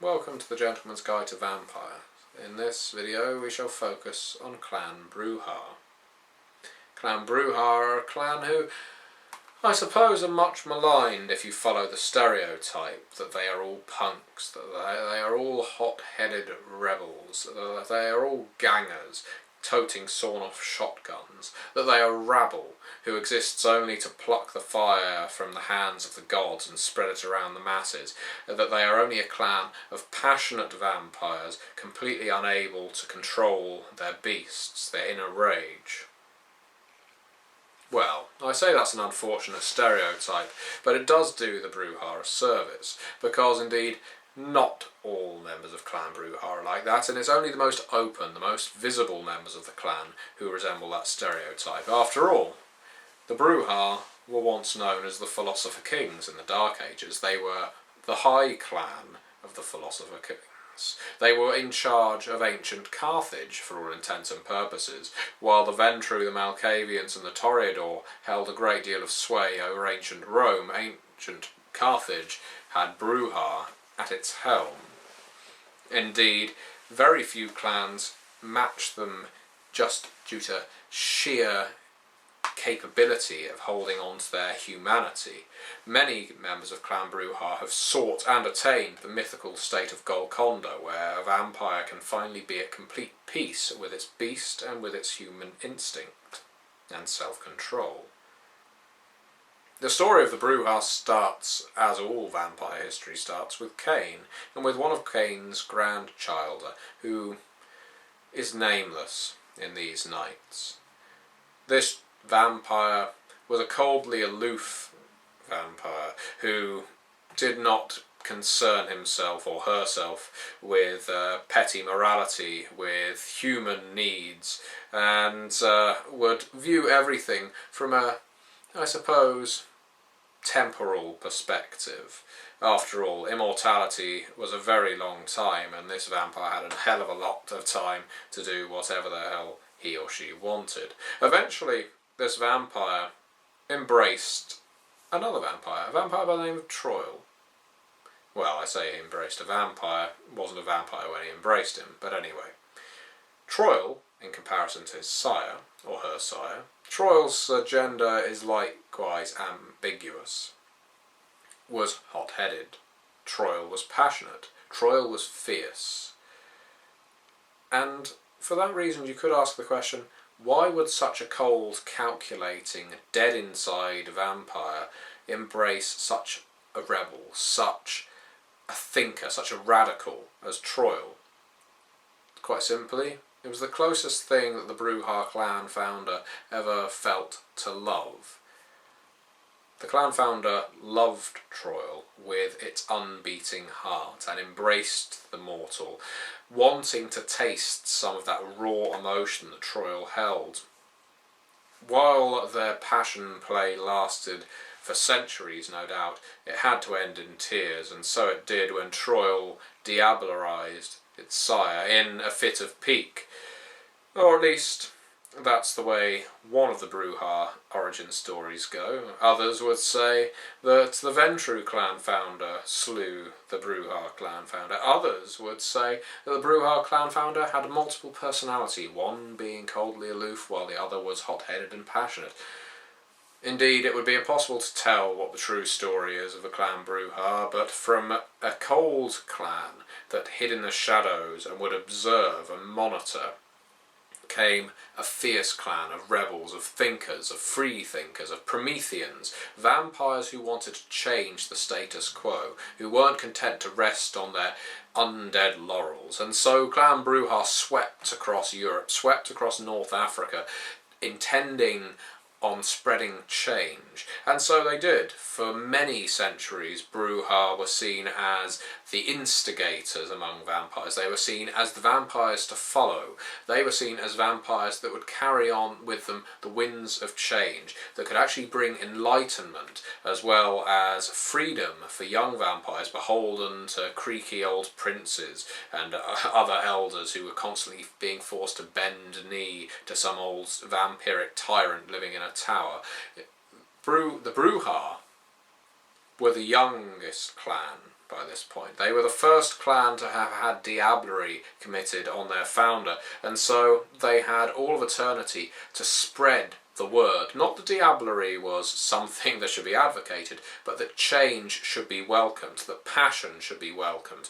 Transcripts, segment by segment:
welcome to the Gentleman's Guide to Vampires. In this video we shall focus on Clan Brujah. Clan Brujah are a clan who, I suppose, are much maligned if you follow the stereotype that they are all punks, that they are all hot-headed rebels, that they are all gangers, toting sawn-off shotguns, that they are rabble, who exists only to pluck the fire from the hands of the gods and spread it around the masses, that they are only a clan of passionate vampires, completely unable to control their beasts, their inner rage. Well, I say that's an unfortunate stereotype, but it does do the Brujah a service, because indeed not all members of Clan Brujah are like that, and it's only the most open, the most visible members of the clan who resemble that stereotype. After all, the Brujah were once known as the Philosopher Kings in the Dark Ages. They were the high clan of the Philosopher Kings. They were in charge of ancient Carthage, for all intents and purposes, while the Ventru, the Malkavians and the Toreador held a great deal of sway over ancient Rome. Ancient Carthage had Brujah at its helm. Indeed, very few clans match them just due to sheer capability of holding on to their humanity. Many members of Clan Brujah have sought and attained the mythical state of Golconda, where a vampire can finally be at complete peace with its beast and with its human instinct and self-control. The story of the Brujah starts, as all vampire history starts, with Cain, and with one of Cain's grandchildren, who is nameless in these nights. This vampire was a coldly aloof vampire who did not concern himself or herself with petty morality, with human needs, and would view everything from a, I suppose, temporal perspective. After all, immortality was a very long time, and this vampire had a hell of a lot of time to do whatever the hell he or she wanted. Eventually, this vampire embraced another vampire, a vampire by the name of Troil. Well, I say he embraced a vampire, wasn't a vampire when he embraced him, but anyway. Troil, in comparison to his sire, or her sire, Troil's gender is likewise ambiguous. Was hot-headed. Troil was passionate. Troil was fierce. And for that reason you could ask the question, why would such a cold, calculating, dead-inside vampire embrace such a rebel, such a thinker, such a radical as Troil? Quite simply, it was the closest thing that the Brujah clan founder ever felt to love. The clan founder loved Troil with its unbeating heart and embraced the mortal, wanting to taste some of that raw emotion that Troil held. While their passion play lasted for centuries, no doubt, it had to end in tears, and so it did when Troil diablerized its sire in a fit of pique. Or at least, that's the way one of the Brujah origin stories go. Others would say that the Ventru clan founder slew the Brujah clan founder. Others would say that the Brujah clan founder had multiple personality, one being coldly aloof while the other was hot-headed and passionate. Indeed, it would be impossible to tell what the true story is of the Clan Brujah, but from a cold clan that hid in the shadows and would observe and monitor came a fierce clan of rebels, of thinkers, of free thinkers, of Prometheans, vampires who wanted to change the status quo, who weren't content to rest on their undead laurels. And so Clan Brujah swept across Europe, swept across North Africa, intending on spreading change. And so they did. For many centuries, Brujah were seen as the instigators among vampires. They were seen as the vampires to follow. They were seen as vampires that would carry on with them the winds of change, that could actually bring enlightenment as well as freedom for young vampires beholden to creaky old princes and other elders who were constantly being forced to bend knee to some old vampiric tyrant living in a tower. The Brujah were the youngest clan by this point. They were the first clan to have had diablerie committed on their founder, and so they had all of eternity to spread the word. Not that diablerie was something that should be advocated, but that change should be welcomed, that passion should be welcomed.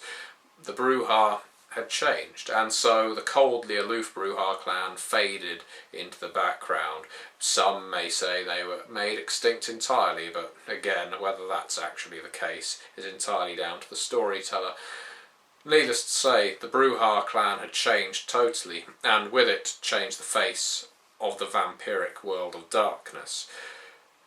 The Brujah had changed, and so the coldly aloof Brujah clan faded into the background. Some may say they were made extinct entirely, but again, whether that's actually the case is entirely down to the storyteller. Needless to say, the Brujah clan had changed totally, and with it changed the face of the vampiric world of darkness.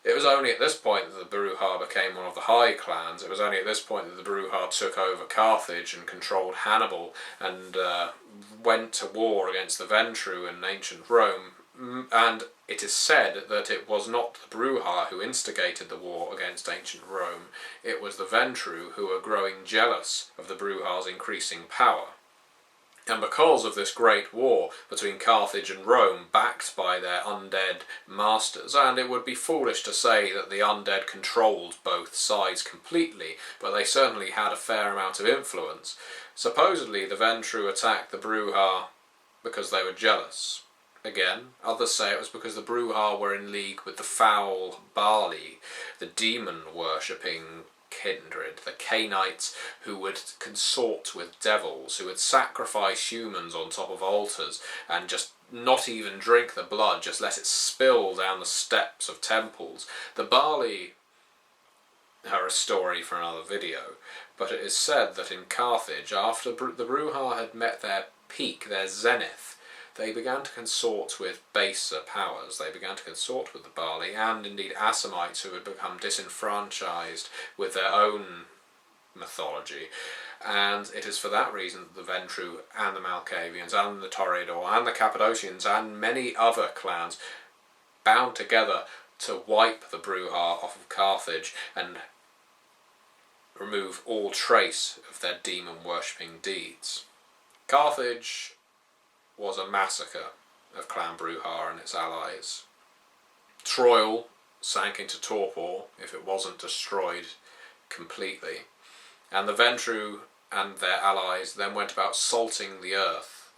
It was only at this point that the Brujah became one of the high clans. It was only at this point that the Brujah took over Carthage and controlled Hannibal and went to war against the Ventru in ancient Rome. And it is said that it was not the Brujah who instigated the war against ancient Rome. It was the Ventru who were growing jealous of the Brujah's increasing power. And because of this great war between Carthage and Rome, backed by their undead masters, and it would be foolish to say that the undead controlled both sides completely, but they certainly had a fair amount of influence, supposedly the Ventru attacked the Brujah because they were jealous. Again, others say it was because the Brujah were in league with the foul Bali, the demon-worshipping kindred, the Cainites who would consort with devils, who would sacrifice humans on top of altars and just not even drink the blood, just let it spill down the steps of temples. The Bali are a story for another video, but it is said that in Carthage, after the Brujah had met their peak, their zenith, they began to consort with baser powers. They began to consort with the Bali, and indeed Assamites who had become disenfranchised with their own mythology. And it is for that reason that the Ventru and the Malkavians and the Toreador and the Cappadocians and many other clans bound together to wipe the Brujah off of Carthage and remove all trace of their demon-worshipping deeds. Carthage was a massacre of Clan Brujah and its allies. Troil sank into torpor if it wasn't destroyed completely, and the Ventru and their allies then went about salting the earth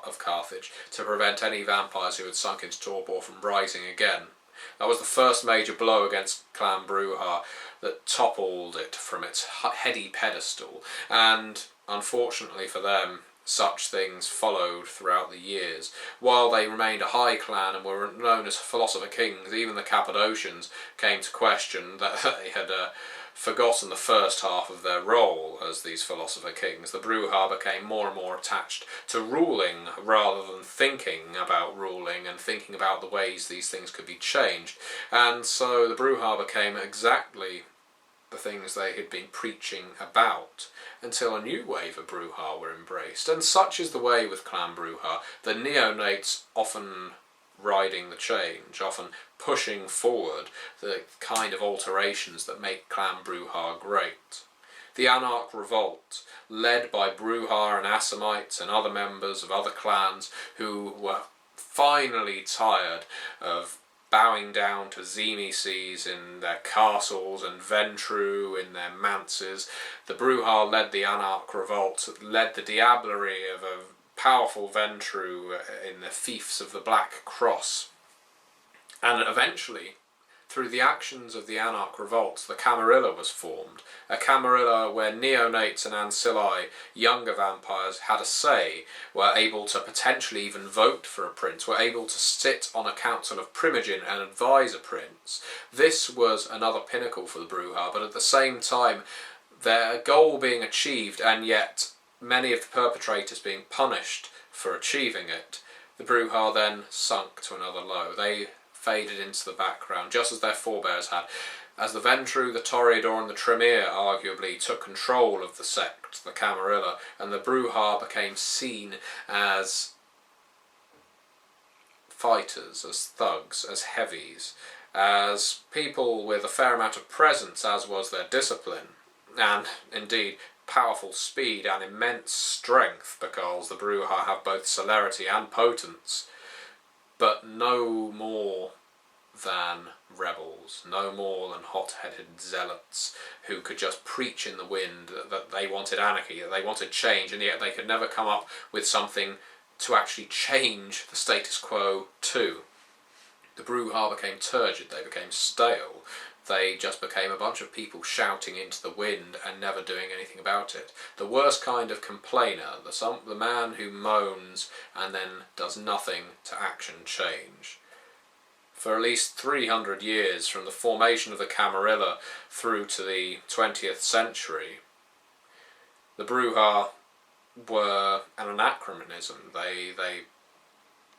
of Carthage to prevent any vampires who had sunk into torpor from rising again. That was the first major blow against Clan Brujah that toppled it from its heady pedestal, and unfortunately for them, such things followed throughout the years. While they remained a high clan and were known as Philosopher Kings, even the Cappadocians came to question that they had forgotten the first half of their role as these Philosopher Kings. The Brujah became more and more attached to ruling rather than thinking about ruling and thinking about the ways these things could be changed. And so the Brujah became exactly the things they had been preaching about, until a new wave of Brujah were embraced. And such is the way with Clan Brujah, the neonates often riding the change, often pushing forward the kind of alterations that make Clan Brujah great. The Anarch Revolt, led by Brujah and Assamites and other members of other clans who were finally tired of bowing down to Xemeses in their castles and Ventru in their manses. The Brujah led the Anarch Revolt, led the diablerie of a powerful Ventru in the fiefs of the Black Cross. And eventually, through the actions of the Anarch Revolt, the Camarilla was formed, a Camarilla where neonates and ancilli, younger vampires, had a say, were able to potentially even vote for a prince, were able to sit on a council of Primogen and advise a prince. This was another pinnacle for the Brujah, but at the same time, their goal being achieved, and yet many of the perpetrators being punished for achieving it, the Brujah then sunk to another low. They faded into the background, just as their forebears had, as the Ventru, the Toreador and the Tremere arguably took control of the sect, the Camarilla, and the Brujah became seen as fighters, as thugs, as heavies, as people with a fair amount of presence, as was their discipline, and indeed powerful speed and immense strength, because the Brujah have both celerity and potence, but no more than rebels, no more than hot-headed zealots who could just preach in the wind that they wanted anarchy, that they wanted change, and yet they could never come up with something to actually change the status quo too. The Brujah became turgid, they became stale, they just became a bunch of people shouting into the wind and never doing anything about it. The worst kind of complainer, the man who moans and then does nothing to action change. For at least 300 years, from the formation of the Camarilla through to the 20th century, the Brujah were an anachronism. They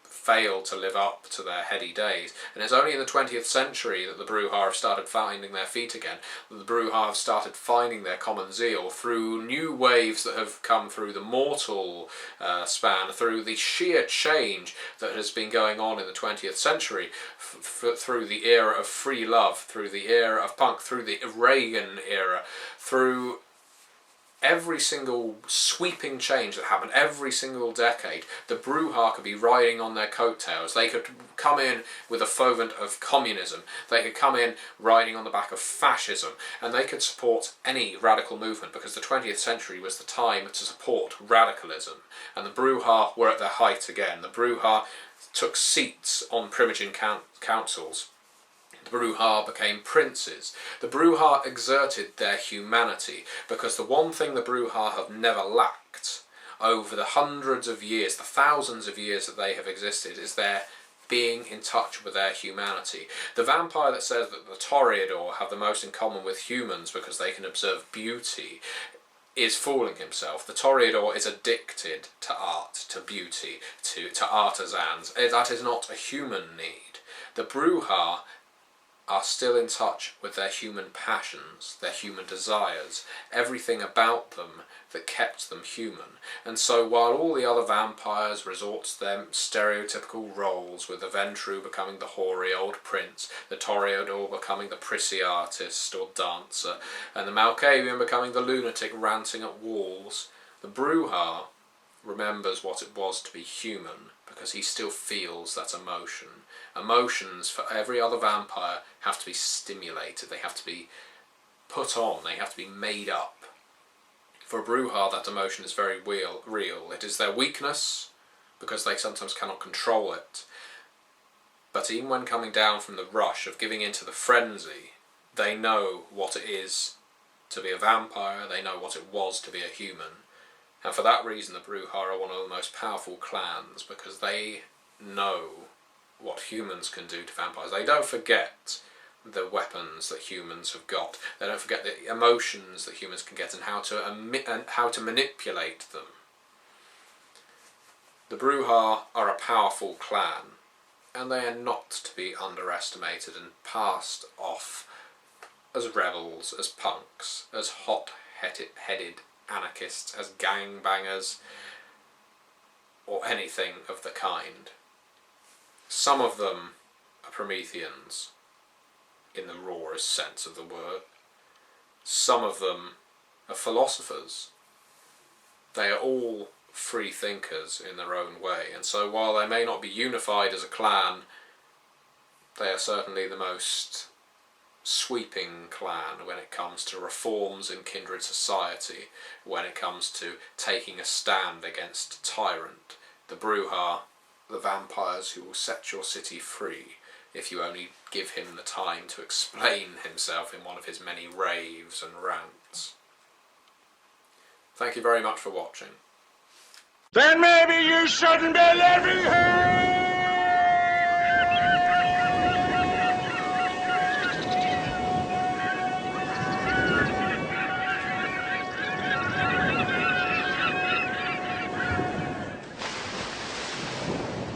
failed to live up to their heady days. And it's only in the 20th century that the Brujah have started finding their feet again, that the Brujah have started finding their common zeal through new waves that have come through the mortal span, through the sheer change that has been going on in the 20th century, through the era of free love, through the era of punk, through the Reagan era, through every single sweeping change that happened, every single decade. The Brujah could be riding on their coattails. They could come in with a fervent of communism. They could come in riding on the back of fascism. And they could support any radical movement, because the 20th century was the time to support radicalism. And the Brujah were at their height again. The Brujah took seats on Primogen councils. The Brujah became princes. The Brujah exerted their humanity, because the one thing the Brujah have never lacked over the hundreds of years, the thousands of years that they have existed, is their being in touch with their humanity. The vampire that says that the Toreador have the most in common with humans because they can observe beauty is fooling himself. The Toreador is addicted to art, to beauty, to artisans. That is not a human need. The Brujah are still in touch with their human passions, their human desires, everything about them that kept them human. And so while all the other vampires resort to their stereotypical roles, with the Ventru becoming the hoary old prince, the Toreador becoming the prissy artist or dancer, and the Malkavian becoming the lunatic ranting at walls, the Brujah remembers what it was to be human, because he still feels that emotion. Emotions for every other vampire have to be stimulated, they have to be put on, they have to be made up. For a Brujah, that emotion is very real. It is their weakness, because they sometimes cannot control it. But even when coming down from the rush of giving into the frenzy, they know what it is to be a vampire, they know what it was to be a human. And for that reason the Brujah are one of the most powerful clans, because they know what humans can do to vampires. They don't forget the weapons that humans have got. They don't forget the emotions that humans can get and how to manipulate them. The Brujah are a powerful clan, and they are not to be underestimated and passed off as rebels, as punks, as hot-headed anarchists, as gangbangers, or anything of the kind. Some of them are Prometheans, in the rawest sense of the word. Some of them are philosophers. They are all free thinkers in their own way, and so while they may not be unified as a clan, they are certainly the most sweeping clan when it comes to reforms in kindred society, when it comes to taking a stand against a tyrant. The Brujah, the vampires who will set your city free if you only give him the time to explain himself in one of his many raves and rants. Thank you very much for watching. Then maybe you shouldn't be living here!